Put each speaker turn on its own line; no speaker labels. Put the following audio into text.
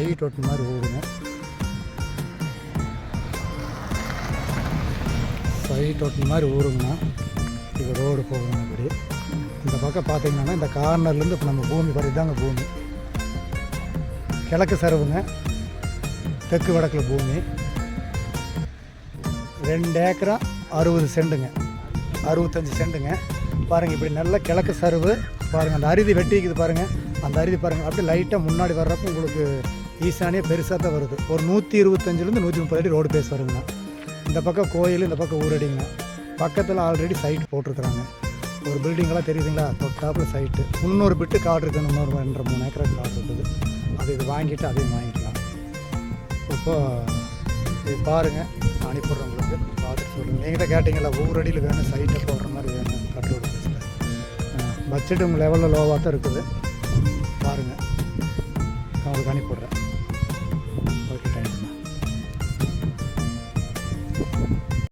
Side ஓட்டு மாதிரி ஓடுங்க. சைட் ஓட்டு மாதிரி ஊருங்கண்ணா. இது ரோடு போகுங்க. இப்படி இந்த பக்கம் பார்த்தீங்கன்னா இந்த கார்னர்லேருந்து இப்போ நம்ம பூமி பறி தாங்க பூமி. கிழக்கு சருவுங்க, தெற்கு வடக்கில் பூமி. 2 ஏக்கரா 60 சென்ட்டுங்க, 65 சென்ட்டுங்க. பாருங்கள் இப்படி நல்ல கிழக்கு சருவு பாருங்கள். அந்த அரிதி வெட்டிக்குது பாருங்கள். அந்த அரிதி பாருங்கள் அப்படியே லைட்டாக முன்னாடி வர்றப்போ உங்களுக்கு ஈசானியாக பெருசாக தான் வருது. ஒரு 125லேருந்து 130 அடி ரோடு பேஸ் வருங்கண்ணா. இந்த பக்கம் கோயில், இந்த பக்கம் ஊரடிங்கண்ணா. பக்கத்தில் ஆல்ரெடி சைட் போட்டிருக்குறாங்க. ஒரு பில்டிங்கெல்லாம் தெரியுதுங்களா, தொட்டாப்பில் சைட்டு. 300 பிட்டு காடு இருக்குது. 3 ஏக்கருக்கு காடு இருக்குது. அது இது வாங்கிட்டு அதையும் வாங்கிக்கலாம். இப்போ இது பாருங்கள், அனுப்பிடுறேன் உங்களுக்கு, பார்த்துட்டு சொல்லுங்கள். நீங்கள் தான் கேட்டிங்களா ஊரடியில் வேணும் சைட்டை போடுற மாதிரி வேணும் கட்டோடு பேசல. பட்ஜெட் உங்கள் லெவலில் லோவாக தான் இருக்குது. பாருங்கள், நான் உங்களுக்கு அனுப்பிவிட்றேன்.